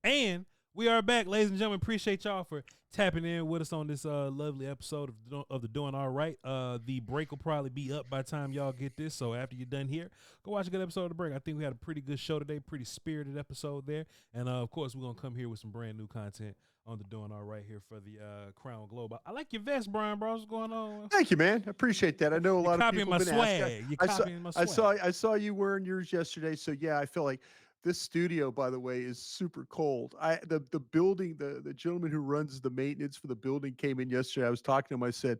And we are back, ladies and gentlemen. Appreciate y'all for tapping in with us on this lovely episode of the Doing All Right. The break will probably be up by the time y'all get this. So after you're done here, go watch a good episode of the break. I think we had a pretty good show today, pretty spirited episode there. And of course, we're gonna come here with some brand new content on the Doing All Right here for the Crown Globe. I like your vest, Bryan Broaddus. What's going on? Thank you, man. I appreciate that. I know a lot of people have been asking. You're copying my swag. I saw you wearing yours yesterday. So yeah, I feel like this studio, by the way, is super cold. The building, the gentleman who runs the maintenance for the building came in yesterday. I was talking to him. I said,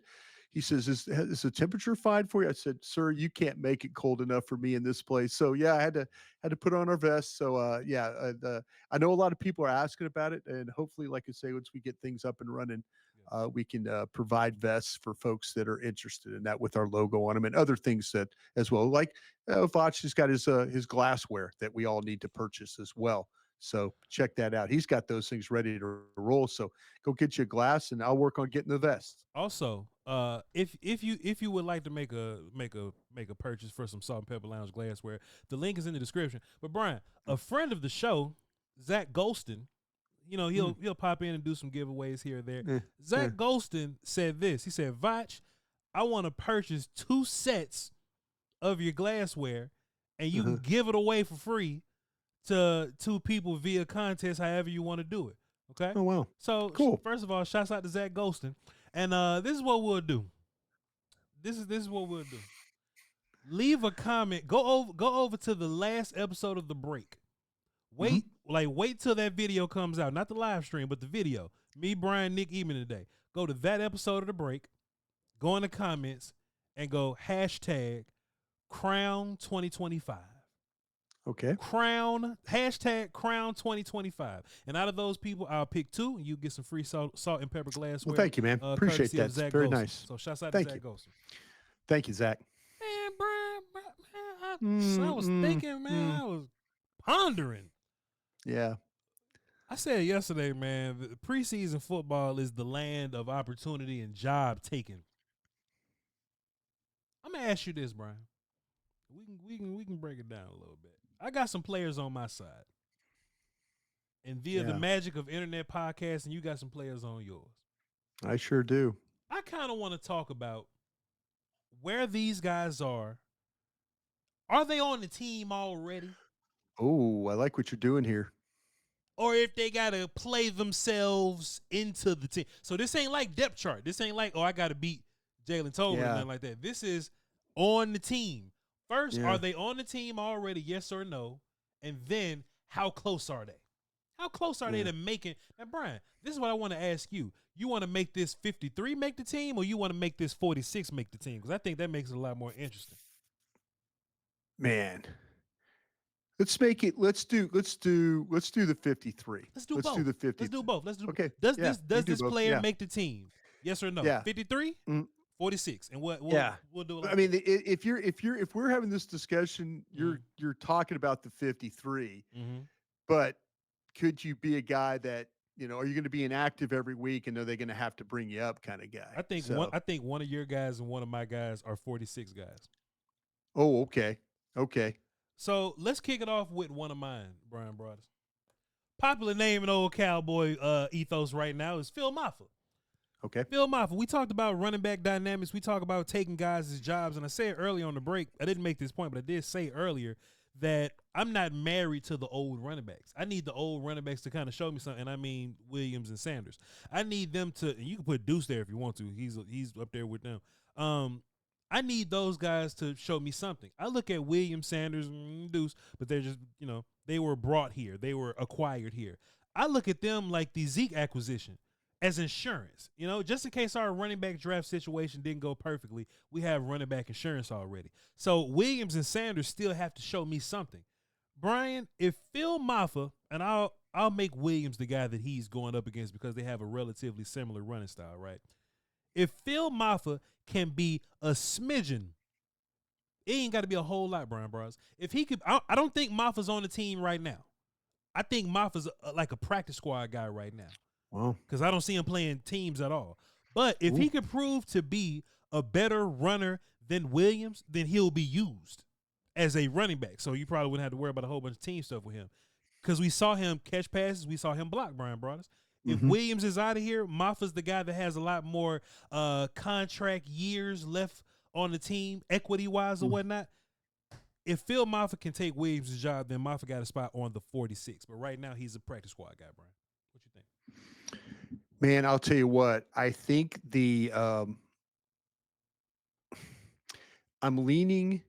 he says, is the temperature fine for you? I said, sir, you can't make it cold enough for me in this place. So yeah, I had to put on our vests. So I know a lot of people are asking about it, and hopefully, like I say, once we get things up and running, we can provide vests for folks that are interested in that with our logo on them and other things that as well. Like Voch has got his glassware that we all need to purchase as well. So check that out. He's got those things ready to roll. So go get you a glass, and I'll work on getting the vest. Also, if you would like to make a purchase for some Salt and Pepper Lounge glassware, the link is in the description. But Bryan, a friend of the show, Zach Golston, you know, he'll pop in and do some giveaways here or there. Zach Golston said this. He said, Voch, I want to purchase 2 sets of your glassware, and you can give it away for free to 2 people via contest, however you want to do it. Okay? Oh, wow. So, cool. First of all, shouts out to Zach Golston. And this is what we'll do. This is what we'll do. Leave a comment. Go over to the last episode of The Break. Wait till that video comes out. Not the live stream, but the video. Me, Bryan, Nick Eman today. Go to that episode of The Break. Go in the comments and go hashtag Crown 2025. Okay. Crown 2025. And out of those people, I'll pick 2, and you get some free salt and pepper glassware. Well, thank you, man. Appreciate that. It's very nice. So shouts out to Zach Golston. Thank you, Zach. Man, I was thinking, man, I was pondering. Yeah. I said yesterday, man, the preseason football is the land of opportunity and job taking. I'm gonna ask you this, Bryan. We can break it down a little bit. I got some players on my side. And via the magic of internet podcasting, you got some players on yours. I sure do. I kind of want to talk about where these guys are. Are they on the team already? Oh, I like what you're doing here. Or if they got to play themselves into the team. So this ain't like depth chart. This ain't like, I got to beat Jalen Tolbert or nothing like that. This is on the team. First, are they on the team already, yes or no? And then, how close are they? How close are they to making – now, Bryan, this is what I want to ask you. You want to make this 53 make the team, or you want to make this 46 make the team? Because I think that makes it a lot more interesting. Man. Let's make it. Let's do the 53. Let's do both. The 50. Let's do both. Okay. Does this player make the team? Yes or no? Yeah. 53, 46, and we'll do it. I mean, if we're having this discussion, you're talking about the 53, but could you be a guy that are you going to be inactive every week, and are they going to have to bring you up kind of guy? I think one of your guys and one of my guys are 46 guys. Oh, okay. So let's kick it off with one of mine, Bryan Broaddus. Popular name in old Cowboy ethos right now is Phil Maffa. Okay. Phil Maffa. We talked about running back dynamics. We talk about taking guys' jobs. And I said earlier on the break, I didn't make this point, but I did say earlier that I'm not married to the old running backs. I need the old running backs to kind of show me something. And I mean Williams and Sanders. I need them to, and you can put Deuce there if you want to. He's up there with them. I need those guys to show me something. I look at Williams, Sanders, and Deuce, but they're just, they were brought here. They were acquired here. I look at them like the Zeke acquisition as insurance. Just in case our running back draft situation didn't go perfectly, we have running back insurance already. So Williams and Sanders still have to show me something. Bryan, if Phil Maffa, and I'll make Williams the guy that he's going up against because they have a relatively similar running style, right? If Phil Maffa can be a smidgen, it ain't got to be a whole lot, Bryan Broaddus. If he could, I don't think Maffa's on the team right now. I think Maffa's like a practice squad guy right now. Wow. Because I don't see him playing teams at all. But if he could prove to be a better runner than Williams, then he'll be used as a running back. So you probably wouldn't have to worry about a whole bunch of team stuff with him. because we saw him catch passes, we saw him block Bryan Broaddus. If Mhm. Williams is out of here, Maffa's the guy that has a lot more contract years left on the team, equity wise or Mm. whatnot. If Phil Maffa can take Williams' job, then Maffa got a spot on the 46. But right now, he's a practice squad guy, Brian. What you think? Man, I'll tell you what. I think I'm leaning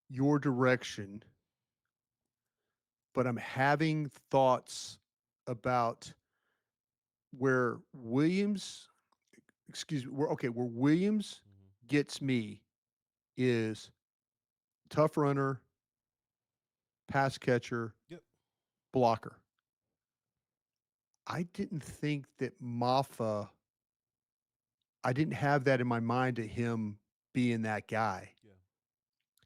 your direction, but I'm having thoughts about where Williams, excuse me, where Williams gets me is tough runner, pass catcher, Yep. blocker. I didn't think that I didn't have that in my mind of him being that guy. Yeah.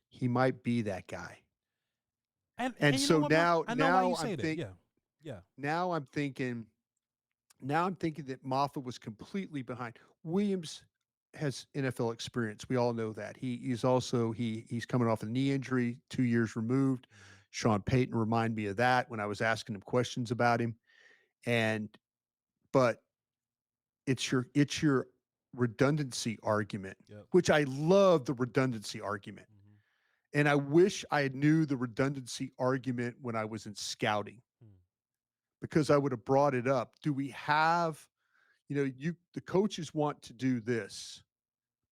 He might be that guy. And And you know so what, Brian? now I know why now you I'm say that. think Yeah. Yeah. now I'm thinking now I'm thinking that Moffat was completely behind. Williams has NFL experience. We all know that. He's also he's coming off a knee injury, 2 years removed. Sean Payton reminded me of that when I was asking him questions about him. And but it's your redundancy argument, Yep. which I love the redundancy argument. And I wish I knew the redundancy argument when I was in scouting because I would have brought it up. Do we have, the coaches want to do this,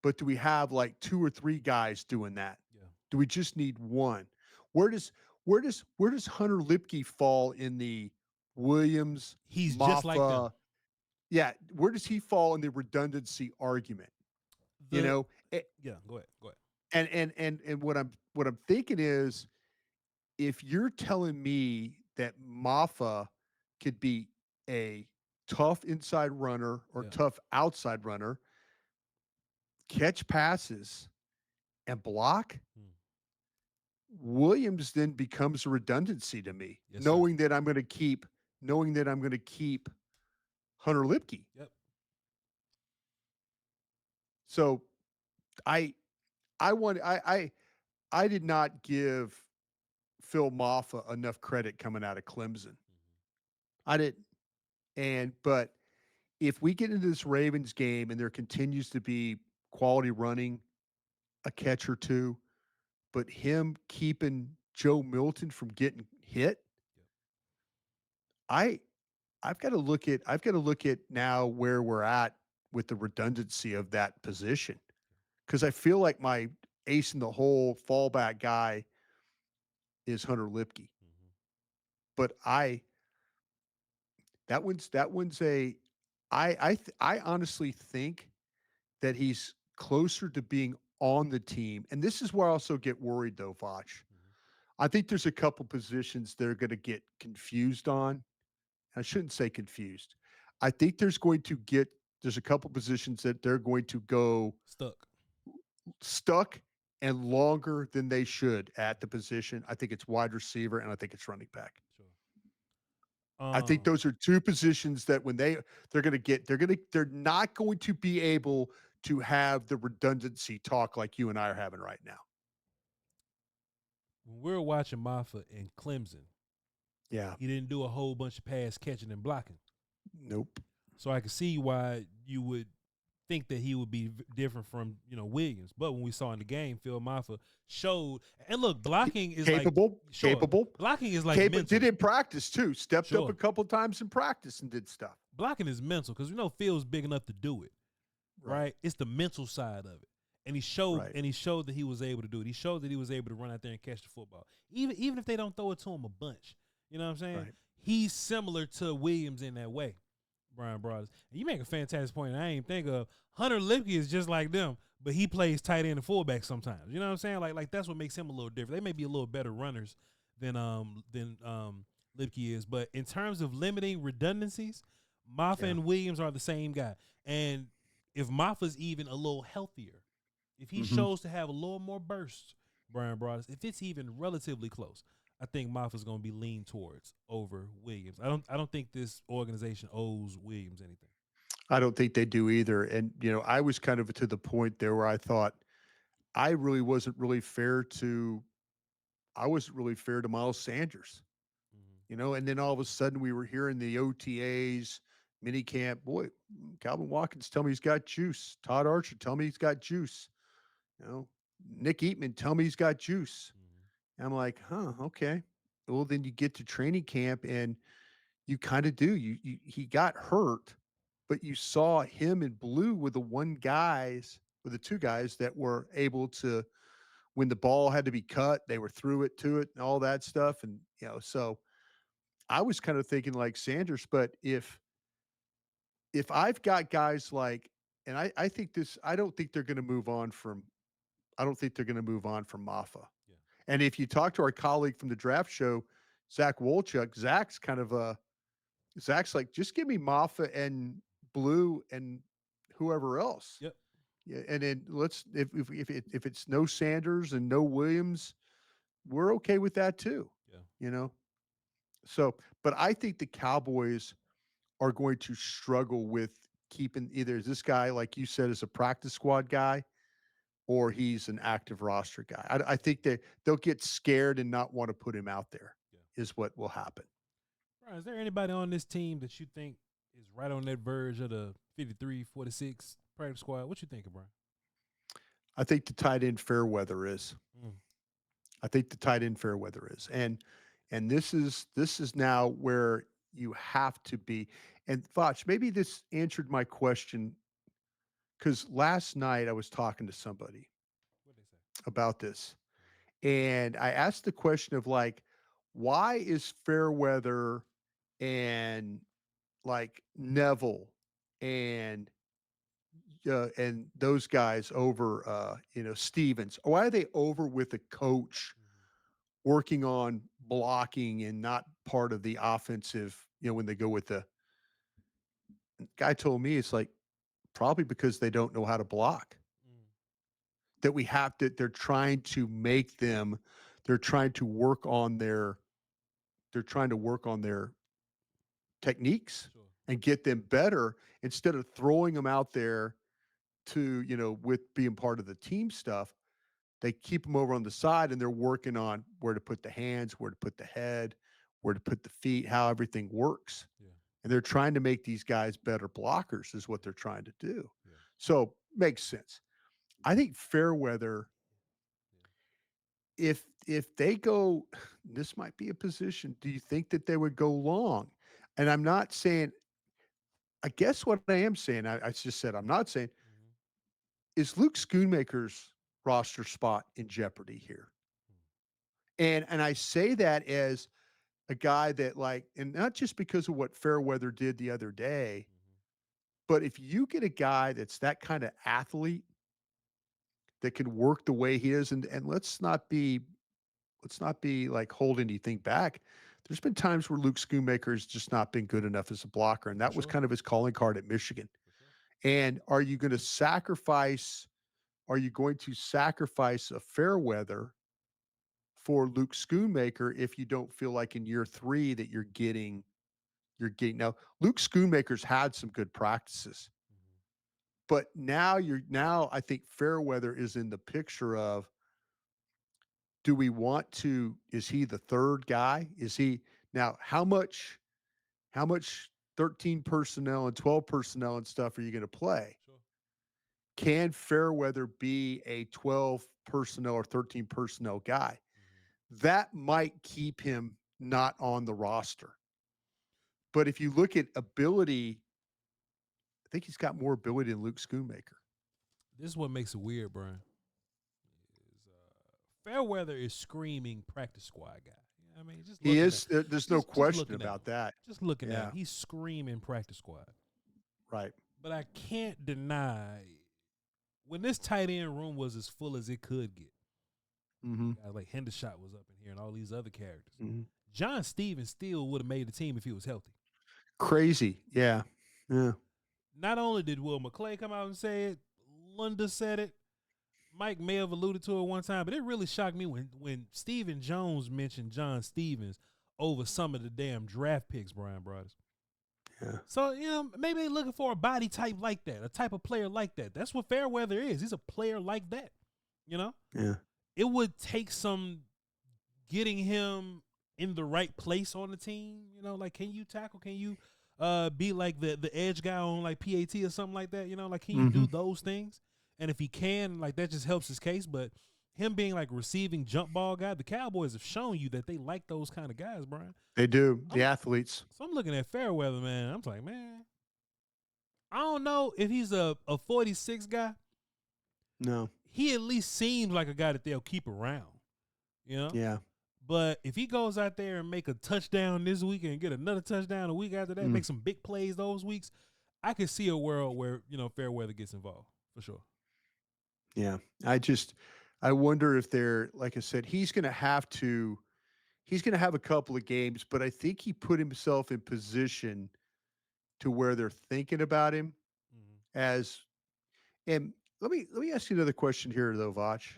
but do we have like 2 or 3 guys doing that? Yeah. Do we just need one? Where does where does Hunter Lipke fall in the Williams, He's just like them. Maffa? Yeah, where does he fall in the redundancy argument? You The know, Yeah, go ahead. Go ahead. and what I'm thinking is if you're telling me that Maffa could be a tough inside runner or Yeah. tough outside runner, catch passes and block, Williams then becomes a redundancy to me, Yes, sir. knowing that I'm going to keep Hunter Lipke. Yep. So I I want I did not give Phil Maffa enough credit coming out of Clemson. I didn't. But if we get into this Ravens game and there continues to be quality running, a catch or two, but him keeping Joe Milton from getting hit, I I've got to look at now where we're at with the redundancy of that position. Because I feel like my ace in the hole fallback guy is Hunter Lipke. But that one's a I honestly think that he's closer to being on the team. And this is where I also get worried though, Voch. I think there's a couple positions they're going to get confused on. I shouldn't say confused. I think there's a couple positions that they're going to go stuck and longer than they should at the position. I think it's wide receiver and I think it's running back. Sure. I think those are two positions that when they're not going to be able to have the redundancy talk like you and I are having right now. When we were watching Maffa in Clemson, Yeah. he didn't do a whole bunch of pass catching and blocking. Nope. So I could see why you would think that he would be different from Williams. But when we saw in the game, Phil Maffa showed, and look, blocking is capable. Blocking is like mental. Did in practice too. Stepped up Sure. a couple times in practice and did stuff. Blocking is mental because Phil's big enough to do it. Right? It's the mental side of it. And he showed that he was able to do it. He showed that he was able to run out there and catch the football. Even if they don't throw it to him a bunch. You know what I'm saying? Right. He's similar to Williams in that way, Bryan Broaddus. And you make a fantastic point. I ain't think of Hunter Lipke is just like them, but he plays tight end and fullback sometimes. You know what I'm saying? Like that's what makes him a little different. They may be a little better runners than Lipke is, but in terms of limiting redundancies, Maffa and Williams are the same guy. And if Maffa's even a little healthier, if he shows to have a little more burst, Bryan Broaddus, if it's even relatively close, I think Maffa's going to be leaned towards over Williams. I don't think this organization owes Williams anything. I don't think they do either. And I was kind of to the point there where I thought I wasn't really fair to Miles Sanders. And then all of a sudden we were hearing the OTAs, mini camp. Boy, Calvin Watkins tell me he's got juice. Todd Archer tell me he's got juice. You know, Nick Eatman tell me he's got juice. And I'm like, huh, okay. Well, then you get to training camp and you kind of do. He got hurt, but you saw him in blue with the two guys that were able to, when the ball had to be cut, they were through it to it and all that stuff. And so I was kind of thinking like Sanders, but if I've got guys like, and I think this, I don't think they're going to move on from, I don't think they're going to move on from Maffa. Yeah. And if you talk to our colleague from the draft show, Zach Wolchuk, Zach's like, just give me Maffa and Blue and whoever else. Yep. Yeah, and then if it's no Sanders and no Williams, we're okay with that too. Yeah. So, but I think the Cowboys are going to struggle with keeping either this guy, like you said, as a practice squad guy, or he's an active roster guy. I think they'll get scared and not want to put him out there. Yeah. Is what will happen. Brian, is there anybody on this team that you think is right on that verge of the 53, 46 practice squad? What you thinking, Brian? I think the tight end Fairweather is. I think the tight end Fairweather is. And this is now where you have to be. And Voch, maybe this answered my question, because last night I was talking to somebody about this. And I asked the question of like, why is Fairweather and like Neville and those guys over Stevens, why are they over with a coach working on blocking and not part of the offensive, when they go with the guy told me it's like probably because they don't know how to block. That they're trying to make them, they're trying to work on their techniques and get them better instead of throwing them out there to, with being part of the team stuff. They keep them over on the side and they're working on where to put the hands, where to put the head, where to put the feet, how everything works. Yeah. And they're trying to make these guys better blockers is what they're trying to do. Yeah. So makes sense. I think Fairweather, if they go, this might be a position. Do you think that they would go long? And I'm not saying, I guess what I am saying, I just said, I'm not saying, is Luke Schoonmaker's roster spot in jeopardy here? And I say that as a guy that and not just because of what Fairweather did the other day, but if you get a guy that's that kind of athlete that can work the way he is, and let's not be like holding anything back. There's been times where Luke Schoonmaker has just not been good enough as a blocker, and that was kind of his calling card at Michigan. And are you going to sacrifice a Fairweather for Luke Schoonmaker if you don't feel like in year 3 that you're getting now? Luke Schoonmaker's had some good practices, but now I think Fairweather is in the picture of, do we want to, is he the third guy? Is he now, how much 13 personnel and 12 personnel and stuff are you going to play? Sure. Can Fairweather be a 12 personnel or 13 personnel guy? That might keep him not on the roster. But if you look at ability, I think he's got more ability than Luke Schoonmaker. This is what makes it weird, Brian. Fairweather is screaming practice squad guy. I mean, he is. There's no question about that. Just looking at him, he's screaming practice squad. Right. But I can't deny, when this tight end room was as full as it could get, guys like Hendershot was up in here and all these other characters. John Stevens still would have made the team if he was healthy. Crazy. Yeah. Yeah. Not only did Will McClay come out and say it, Lunda said it, Mike may have alluded to it one time, but it really shocked me when Stephen Jones mentioned John Stevens over some of the damn draft picks, Bryan Broaddus. Yeah. So, maybe they're looking for a body type like that, a type of player like that. That's what Fairweather is. He's a player like that, Yeah. It would take some getting him in the right place on the team? You know, like, can you tackle? Can you be like the edge guy on like PAT or something like that? You know, like, can you do those things? And if he can, like, that just helps his case. But him being like receiving jump ball guy, the Cowboys have shown you that they like those kind of guys, Brian. They do. The athletes. So I'm looking at Fairweather, man. I'm like, man, I don't know if he's a 46 guy. No. He at least seems like a guy that they'll keep around, you know? Yeah. But if he goes out there and make a touchdown this week and get another touchdown a week after that, make some big plays those weeks, I could see a world where, you know, Fairweather gets involved for sure. Yeah. I wonder if they're, like I said, he's going to have a couple of games, but I think he put himself in position to where they're thinking about him as, and let me ask you another question here though, Voch.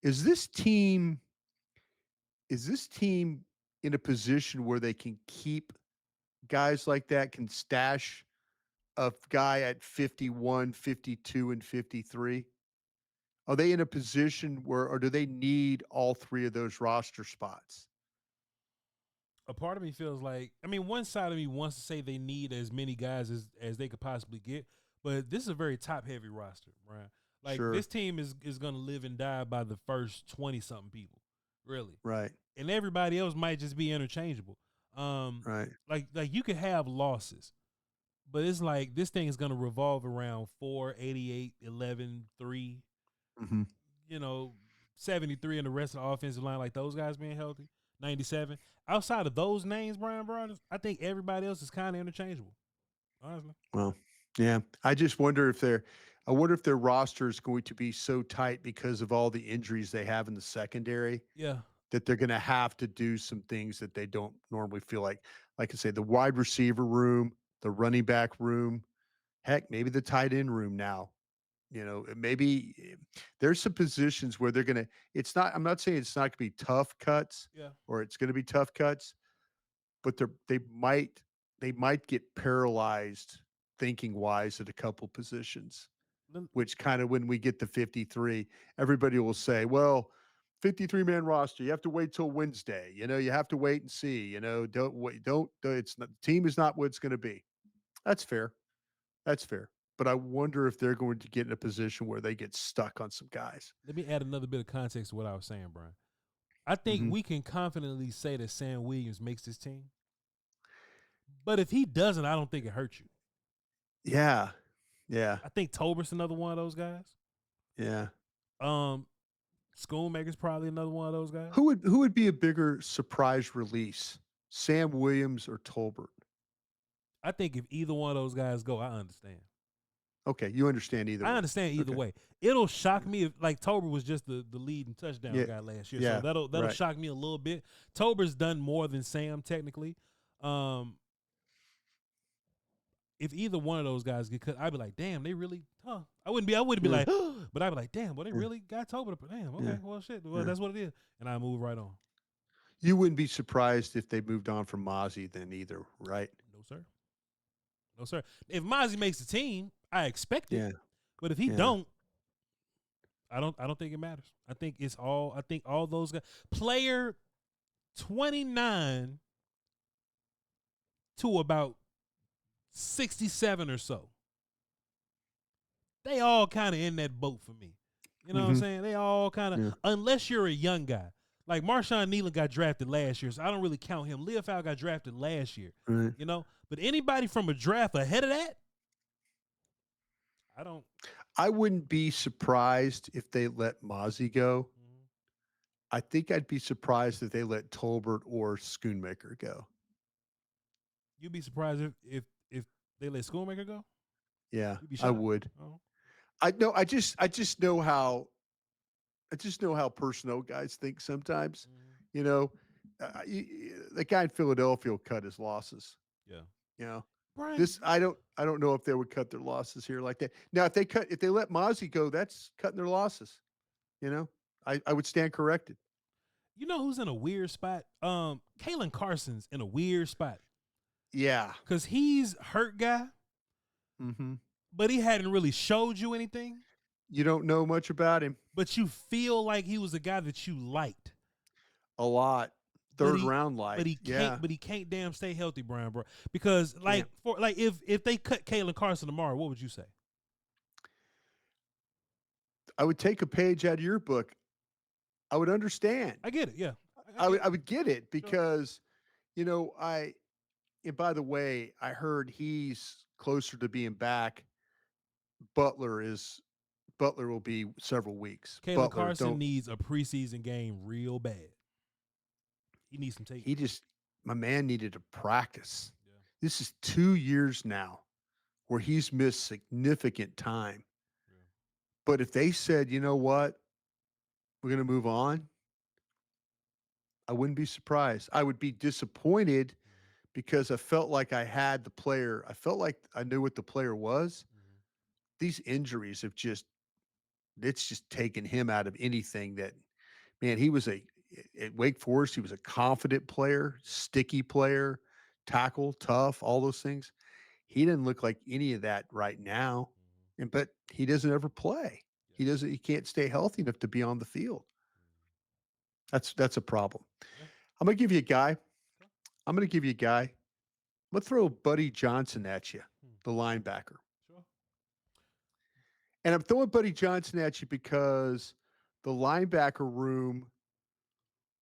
Yeah. Is this team in a position where they can keep guys like that, can stash a guy at 51, 52, and 53? Are they in a position where, or do they need all three of those roster spots? A part of me feels like, I mean, one side of me wants to say they need as many guys as they could possibly get, but this is a very top heavy roster, right? Like, this team is going to live and die by the first 20 something people, really. Right. And everybody else might just be interchangeable. Right. Like you could have losses, but it's like this thing is going to revolve around 4, 88, 11, 3, you know, 73 in the rest of the offensive line, like those guys being healthy, 97. Outside of those names, Bryan Broaddus, I think everybody else is kind of interchangeable, honestly. Well, yeah. I just wonder if their roster is going to be so tight because of all the injuries they have in the secondary. Yeah. That they're going to have to do some things that they don't normally feel like I say, the wide receiver room, the running back room, heck, maybe the tight end room now. You know, maybe there's some positions where they're going to, I'm not saying it's not going to be tough cuts or it's going to be tough cuts, but they might get paralyzed thinking wise at a couple positions, which kind of when we get to 53, everybody will say, well, 53-man roster, you have to wait till Wednesday. You know, you have to wait and see. You know, don't wait. It's not, the team is not what it's going to be. That's fair. That's fair. But I wonder if they're going to get in a position where they get stuck on some guys. Let me add another bit of context to what I was saying, Brian. I think we can confidently say that Sam Williams makes this team. But if he doesn't, I don't think it hurts you. Yeah. Yeah. I think Tolbert's another one of those guys. Yeah. Schoonmaker's probably another one of those guys. Who would be a bigger surprise release, Sam Williams or Tolbert? I think if either one of those guys go, I understand. Okay, you understand either way. I understand either way. It'll shock me if, like, Tolbert was just the lead and touchdown guy last year. Yeah, so that'll shock me a little bit. Tolbert's done more than Sam technically. If either one of those guys get cut, I'd be like, damn, they really, I wouldn't be like, but I'd be like, damn, well, they really got Tolbert. Damn, okay, well, shit, well, that's what it is. And I move right on. You wouldn't be surprised if they moved on from Mozzie then either, right? No, sir. No, sir. If Mozzie makes the team, I expect it. Yeah. But if he don't, I don't think it matters. I think all those guys, player 29 to about 67 or so, they all kind of in that boat for me. You know what I'm saying? They all kind of, unless you're a young guy. Like Marshawn Nealon got drafted last year, so I don't really count him. Leofau got drafted last year, you know? But anybody from a draft ahead of that, I wouldn't be surprised if they let Mozzie go. I think I'd be surprised if they let Tolbert or Schoonmaker go. You'd be surprised if they let Schoonmaker go? Yeah, I would. Oh. I just know how personnel guys think sometimes. You know, the guy in Philadelphia will cut his losses. Yeah. You know, Brian, I don't know if they would cut their losses here like that. Now, if they let Mozzie go, that's cutting their losses. You know, I would stand corrected. You know who's in a weird spot? Kalen Carson's in a weird spot. Yeah, because he's hurt guy. But he hadn't really showed you anything. You don't know much about him, but you feel like he was a guy that you liked a lot. third round like. Yeah. But he can't damn stay healthy, Bryan, bro. Because if they cut Kalen Carson tomorrow, what would you say? I would take a page out of your book. I would understand. I get it. Yeah, I would get it because, you know, and by the way, I heard he's closer to being back. Butler will be several weeks. Kalen Carson needs a preseason game real bad. He needs some tape. My man needed to practice. Yeah. This is 2 years now where he's missed significant time. Yeah. But if they said, you know what, we're going to move on, I wouldn't be surprised. I would be disappointed because I felt like I had the player. I felt like I knew what the player was. Mm-hmm. These injuries have it's just taken him out of anything that, man, he was at Wake Forest, he was a confident player, sticky player, tackle, tough, all those things. He didn't look like any of that right now. But he doesn't ever play. He can't stay healthy enough to be on the field. That's a problem. I'm going to give you a guy. I'm going to throw Buddy Johnson at you, the linebacker. Sure. And I'm throwing Buddy Johnson at you because the linebacker room,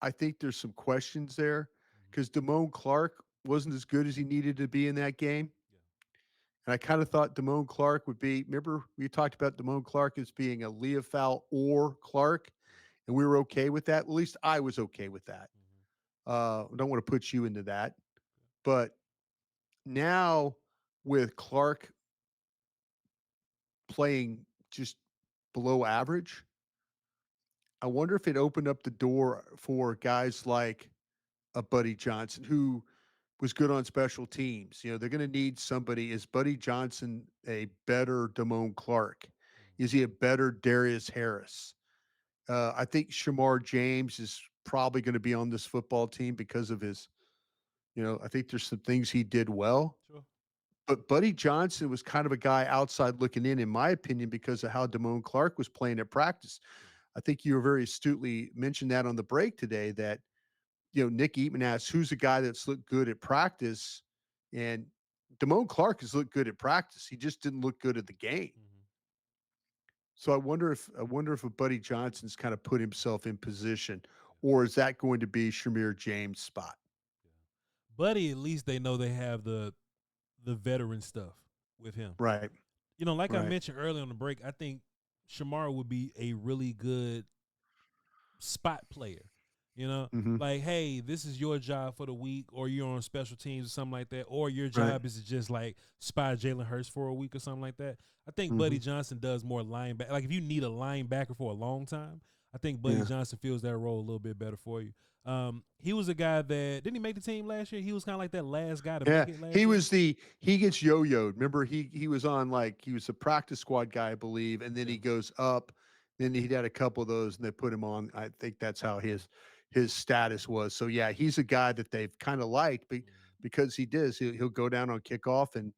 I think there's some questions there because Damone Clark wasn't as good as he needed to be in that game. Yeah. And I kind of thought Damone Clark would be, remember we talked about Damone Clark as being a Leofau or Clark, and we were okay with that. At least I was okay with that. I don't want to put you into that. But now with Clark playing just below average, I wonder if it opened up the door for guys like a Buddy Johnson who was good on special teams. You know, they're going to need somebody. Is Buddy Johnson a better Damone Clark? Is he a better Darius Harris? I think Shamar James is probably going to be on this football team because of his, I think there's some things he did well. Sure. But Buddy Johnson was kind of a guy outside looking in my opinion, because of how Damone Clark was playing at practice. I think you were very astutely mentioned that on the break today that, Nick Eatman asked, who's a guy that's looked good at practice? And Damone Clark has looked good at practice. He just didn't look good at the game. Mm-hmm. So I wonder if a Buddy Johnson's kind of put himself in position, or is that going to be Shamir James' spot? Yeah. Buddy, at least they know they have the veteran stuff with him. Right. Like I mentioned earlier on the break, I think Shamar would be a really good spot player. Like, hey, this is your job for the week, or you're on special teams or something like that, or your job is to just like spy Jalen Hurts for a week or something like that. I think Buddy Johnson does more linebacker. Like, if you need a linebacker for a long time, I think Buddy Johnson fills that role a little bit better for you. He was a guy that didn't he make the team last year? He was kind of like that last guy to make it last year. He gets yo-yoed. Remember, he was on he was a practice squad guy, I believe, and then he goes up. Then he had a couple of those, and they put him on. I think that's how his status was. So yeah, he's a guy that they've kind of liked because he'll go down on kickoff and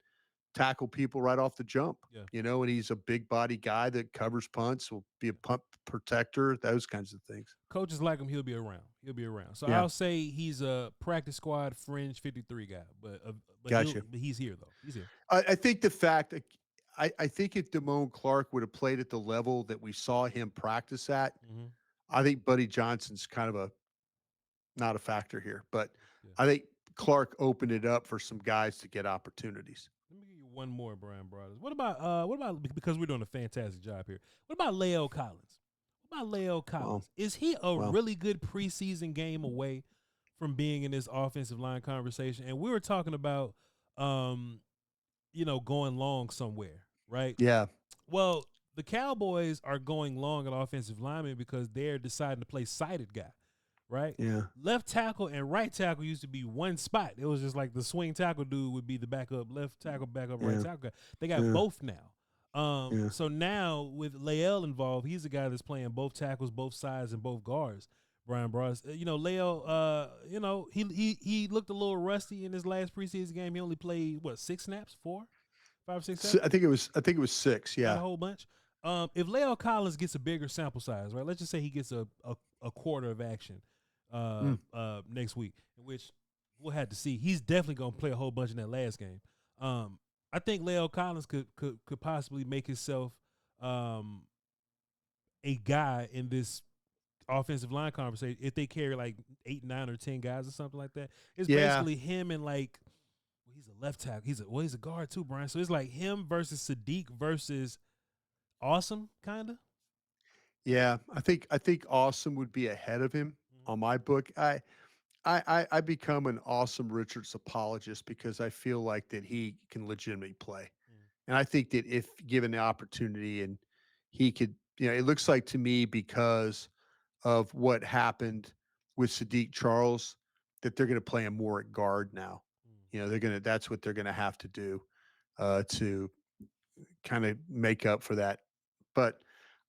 tackle people right off the jump. Yeah. And he's a big body guy that covers punts, will be a punt protector, those kinds of things. Coaches like him, he'll be around. So I'll say he's a practice squad fringe 53 guy, but gotcha. But he's here though. He's here. I think the fact that I think if Damone Clark would have played at the level that we saw him practice at, I think Buddy Johnson's kind of not a factor here, but I think Clark opened it up for some guys to get opportunities. Let me give you one more, Bryan Broaddus. What about because we're doing a fantastic job here? What about La'el Collins? Is he a really good preseason game away from being in this offensive line conversation? And we were talking about, going long somewhere, right? Yeah. Well, the Cowboys are going long at offensive linemen because they're deciding to play sighted guy. Right? Yeah. Left tackle and right tackle used to be one spot. It was just like the swing tackle dude would be the backup left tackle, backup right tackle. They got both now. So now with La'el involved, he's a guy that's playing both tackles, both sides, and both guards. Bryan Broaddus, La'el, he looked a little rusty in his last preseason game. He only played 6 snaps, 4, 5, 6, 7? I think it was 6. Yeah, not a whole bunch. If La'el Collins gets a bigger sample size, right? Let's just say he gets a quarter of action. next week, in which we'll have to see. He's definitely gonna play a whole bunch in that last game. I think Leo Collins could possibly make himself um, a guy in this offensive line conversation if they carry like 8, 9, or 10 guys or something like that. It's Yeah. basically him and like he's a left tackle. He's a guard too, Brian. So it's like him versus Sadiq versus Awesome, kinda. Yeah. I think Awesome would be ahead of him Mm-hmm. on my book. I become an Awesome Richards apologist because I feel like that he can legitimately play. And I think that if given the opportunity and he could, it looks like to me because of what happened with Sadiq Charles that they're going to play him more at guard now. That's what they're going to have to do to kind of make up for that. But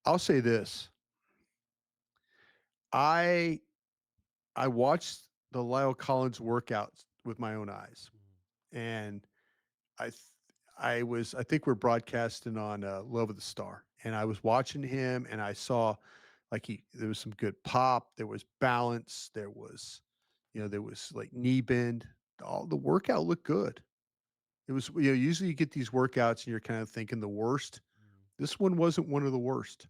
I'll say this: I I watched the Lyle Collins workouts with my own eyes, and I th- I think we're broadcasting on Love of the Star, and I was watching him, and I saw like there was some good pop, there was balance, there was like knee bend. All the workout looked good. It was usually you get these workouts and you're kind of thinking the worst. This one wasn't one of the worst,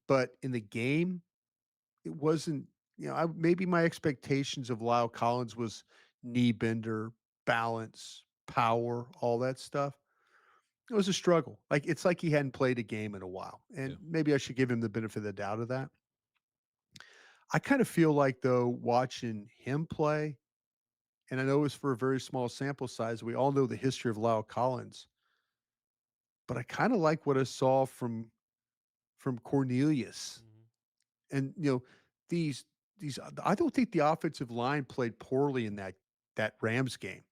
but in the game, it wasn't. Maybe my expectations of Lyle Collins was knee bender, balance, power, all that stuff. It was a struggle. Like it's like he hadn't played a game in a while, Yeah. and maybe I should give him the benefit of the doubt of that. I kind of feel like though watching him play, and I know it's for a very small sample size. We all know the history of Lyle Collins, but I kind of like what I saw from Cornelius. Mm-hmm. And these I don't think the offensive line played poorly in that Rams game.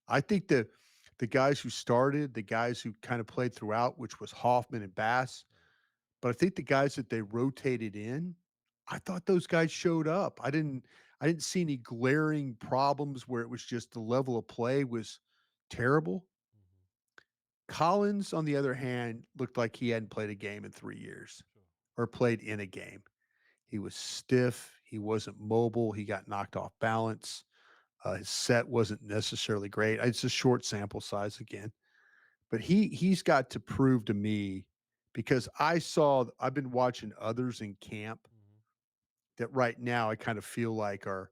I think the guys who started, the guys who kind of played throughout, which was Hoffman and Bass, but I think the guys that they rotated in, I thought those guys showed up. I didn't see any glaring problems where it was just the level of play was terrible. Collins, on the other hand, looked like he hadn't played a game in 3 years or played in a game. He was stiff. He wasn't mobile. He got knocked off balance. His set wasn't necessarily great. It's a short sample size again, but he's got to prove to me because I've been watching others in camp that right now I kind of feel like are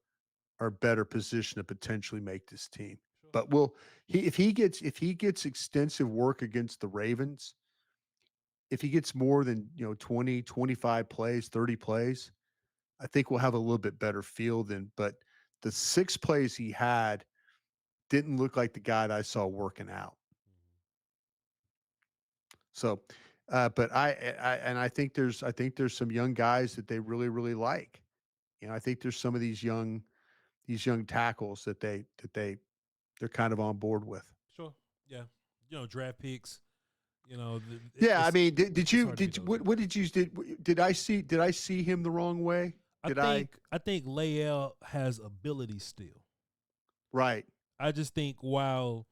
better positioned to potentially make this team. But if he gets extensive work against the Ravens, if he gets more than 20, 25 plays, 30 plays, I think we'll have a little bit better feel than. But the 6 plays he had didn't look like the guy that I saw working out. So, but I think there's some young guys that they really really like. I think there's some of these young tackles they're kind of on board with. Sure. Yeah. Draft picks. Yeah, I mean, did it's you hard to beat did those what guys. what did you did I see him the wrong way? I Did I? think I think Lael has ability still. Right. I just think while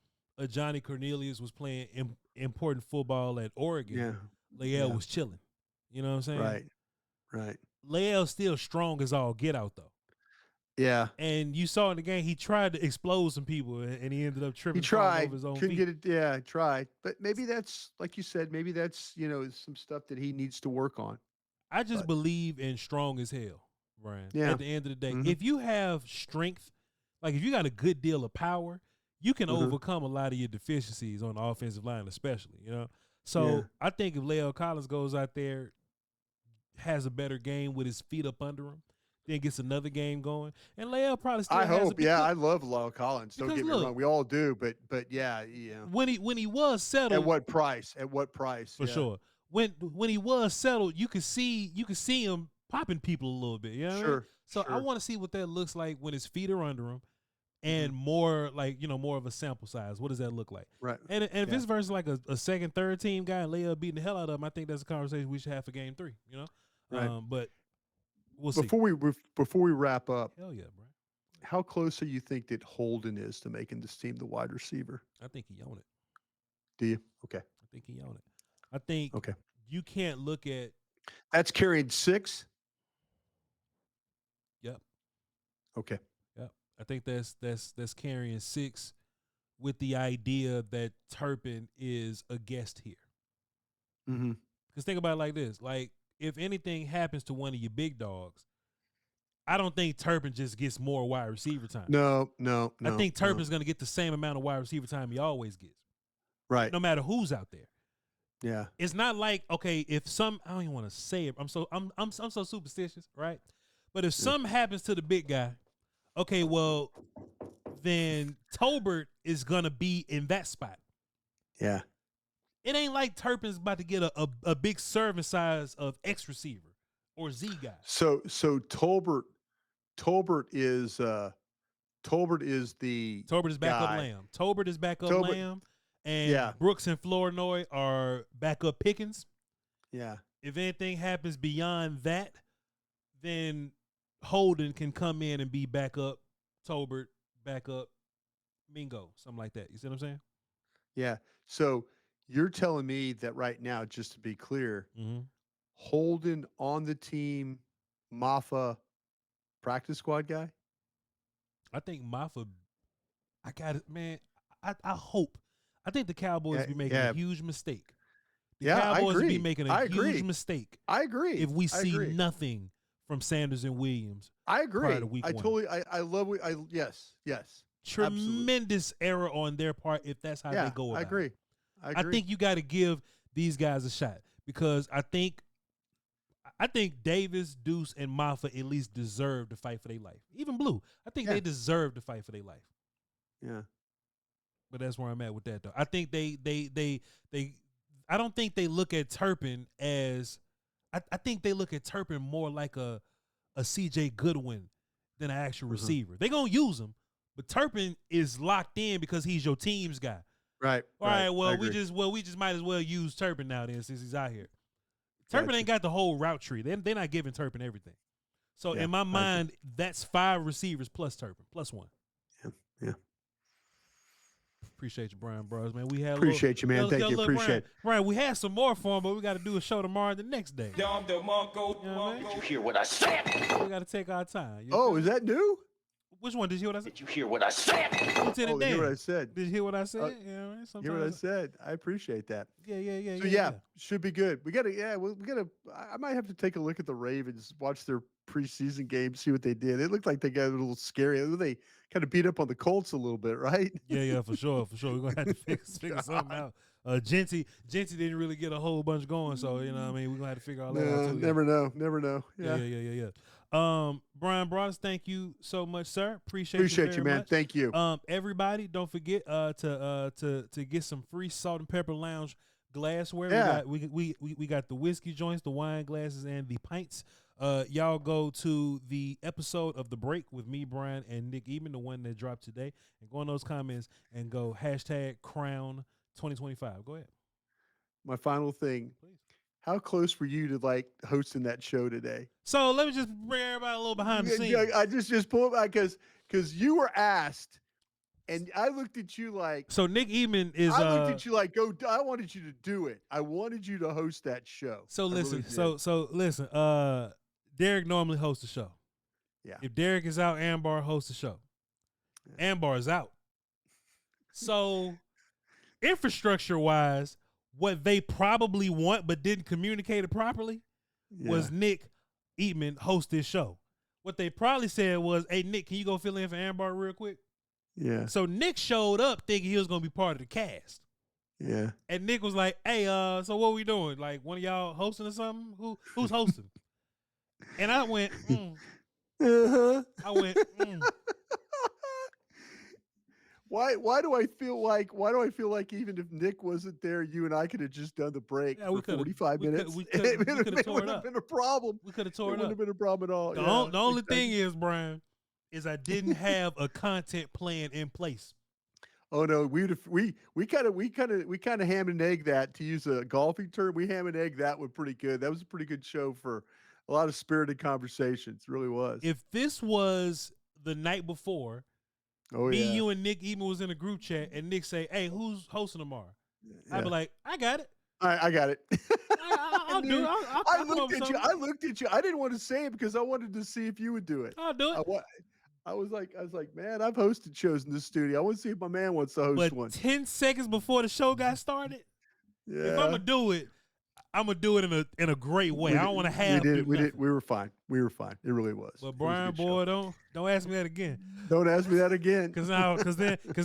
Johnny Cornelius was playing important football at Oregon, Yeah. Lael Yeah. was chilling. You know what I'm saying? Right. Right. Lael's still strong as all get out though. Yeah. And you saw in the game he tried to explode some people and he ended up He tripping, falling over tried, his own couldn't feet. get it. Yeah, tried, but maybe that's like you said. Maybe that's some stuff that he needs to work on. I just But believe in strong as hell, Brian. yeah. At the end of the day, Hmm. if you have strength, like if you got a good deal of power, you can Hmm. overcome a lot of your deficiencies on the offensive line, especially. Yeah. So I think if Leo Collins goes out there, has a better game with his feet up under him, then gets another game going, and Leo probably I still has a hope. Yeah, because I love Lyle Collins. Don't because get me wrong. look, We all do. But yeah, yeah. when he was At settled, what price? At what price? for Yeah. sure. When he was settled, you could see him popping people a little bit. You know what I mean? Sure. So I Sure. want to see what that looks like when his feet are under him, Hmm. and more like more of a sample size. What does that look like? Right. And if Yeah. it's versus like a second, third team guy and Leia beating the hell out of him, I think that's a conversation we should have for game 3. Right. But we'll see. Before we wrap up, Hell yeah, bro. how close do you think that Holden is to making this team the wide receiver? I think he own it. Do you? Okay. I think he own it. I think Okay. you can't look at. That's carrying 6. Yep. Okay. Yeah, I think that's carrying 6 with the idea that Turpin is a guest here. Mm-hmm. Because think about it like this: like if anything happens to one of your big dogs, I don't think Turpin just gets more wide receiver time. No. I think Turpin's going to get the same amount of wide receiver time he always gets, Right. no matter who's out there. Yeah. It's not like, okay, if I don't even want to say it. I'm so superstitious, right? But if something happens to the big guy, okay, well, then Tolbert is gonna be in that spot. Yeah. It ain't like Turpin's about to get a big serving size of X receiver or Z guy. So Tolbert is the Tolbert is backup guy. Lamb. Tolbert is backup Lamb, and Brooks and Flournoy are backup Pickens. Yeah. If anything happens beyond that, then Holden can come in and be backup Tolbert, backup Mingo, something like that. You see what I'm saying? Yeah. So you're telling me that right now, just to be clear, Holden on the team, Maffa, practice squad guy? I think Maffa, I got it, man. I hope. I think the Cowboys be making a huge mistake. The Cowboys be making a huge mistake. I agree. If we see nothing from Sanders and Williams. I agree. Prior to week one. I love it. Yes. Tremendous error on their part if that's how they go about I agree. it. I think you got to give these guys a shot because I think Davis, Deuce, and Maffa at least deserve to fight for their life. Even Blue, I think they deserve to fight for their life. Yeah. But that's where I'm at with that, though. I think I don't think they look at Turpin as I think they look at Turpin more like a CJ Goodwin than an actual receiver. They're gonna use him, but Turpin is locked in because he's your team's guy. Right. All right. Well, we just might as well use Turpin now then since he's out here. Turpin ain't got the whole route tree. They're not giving Turpin everything. So in my mind, that's 5 receivers plus Turpin plus 1. Yeah. Appreciate you, Bryan Broaddus, man. We had appreciate you, man. Thank you. Appreciate it. Brian, we had some more for him, but we got to do a show tomorrow and the next day. Did you hear what I said? We got to take our time. Is that new? Which one? Did you hear what I said? Did you hear what I said? Did you hear what I said? Did you hear what I said? Hear what I said? I appreciate that. Yeah. So should be good. We gotta. I might have to take a look at the Ravens, watch their preseason game, see what they did. It looked like they got a little scary. They kind of beat up on the Colts a little bit, right? Yeah, for sure. We're gonna have to figure something out. Genty didn't really get a whole bunch going, so you know what I mean, we're gonna have to figure all that out too. Never know. Yeah. Bryan Broaddus, thank you so much, sir. Appreciate you, man. Much. Thank you. Everybody, don't forget to get some free Salt and Pepper Lounge glassware. Yeah. We got the whiskey joints, the wine glasses, and the pints. Y'all go to the episode of The Break with me, Brian, and Nick Eben, the one that dropped today, and go in those comments and go #Crown 2025. Go ahead. My final thing. Please. How close were you to hosting that show today? So let me just bring everybody a little behind the scenes. I just pulled back because you were asked, and I looked at you like. So Nick Eben is. I looked at you like, go. I wanted you to do it. I wanted you to host that show. So listen. So listen. Derek normally hosts the show. Yeah. If Derek is out, Ambar hosts the show. Yeah. Ambar is out. So, infrastructure wise, what they probably want but didn't communicate it properly was Nick Eben host this show. What they probably said was, "Hey Nick, can you go fill in for Ambar real quick?" Yeah. So Nick showed up thinking he was gonna be part of the cast. Yeah. And Nick was like, "Hey, so what we doing? Like one of y'all hosting or something? Who's hosting?" And I went, I went, Why do I feel like even if Nick wasn't there, you and I could have just done the break for 45 minutes? It would have been a problem. We could have tore it up. It wouldn't have been a problem at all. The only thing is, Brian, is I didn't have a content plan in place. Oh no, we kind of ham and egg that, to use a golfing term. We ham and egg that one pretty good. That was a pretty good show for a lot of spirited conversations. It really was. If this was the night before, you and Nick Eben was in a group chat, and Nick say, "Hey, who's hosting tomorrow?" Yeah. I'd be like, "I got it. I got it." I'll do it. I looked at you. I didn't want to say it because I wanted to see if you would do it. I'll do it. I was like, man, I've hosted shows in this studio. I want to see if my man wants to host But one. 10 seconds before the show got started, Yeah. if I'm gonna do it, I'm gonna do it in a great way. I don't want to have. We were fine. We were fine. It really was. But Brian, boy, don't ask me that again. Don't ask me that again. Cause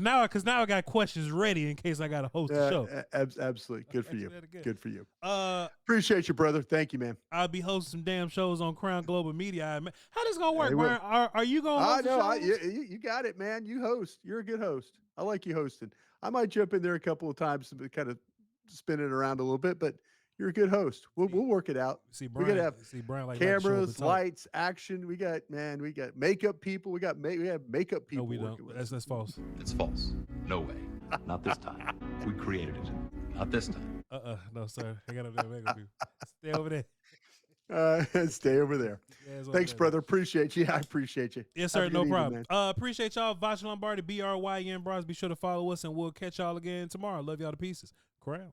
now I got questions ready in case I gotta host the show. Absolutely. Good for you. Good for you. Appreciate you, brother. Thank you, man. I'll be hosting some damn shows on Crown Global Media. How this gonna work, Brian? Are you gonna host the shows? You got it, man. You host. You're a good host. I like you hosting. I might jump in there a couple of times to kind of spin it around a little bit, but you're a good host. We'll work it out. Brian, we gotta have Brian cameras, lights, action. We got makeup people. We have makeup people. No, we don't. That's false. It's false. No way. Not this time. We created it. Not this time. No, sir. I got to makeup people. Stay over there. Stay over there. Thanks, brother. Appreciate you. I appreciate you. Yes, sir. No problem. Appreciate y'all. Voch Lombardi, Bryan Broaddus. Be sure to follow us, and we'll catch y'all again tomorrow. Love y'all to pieces. Crown.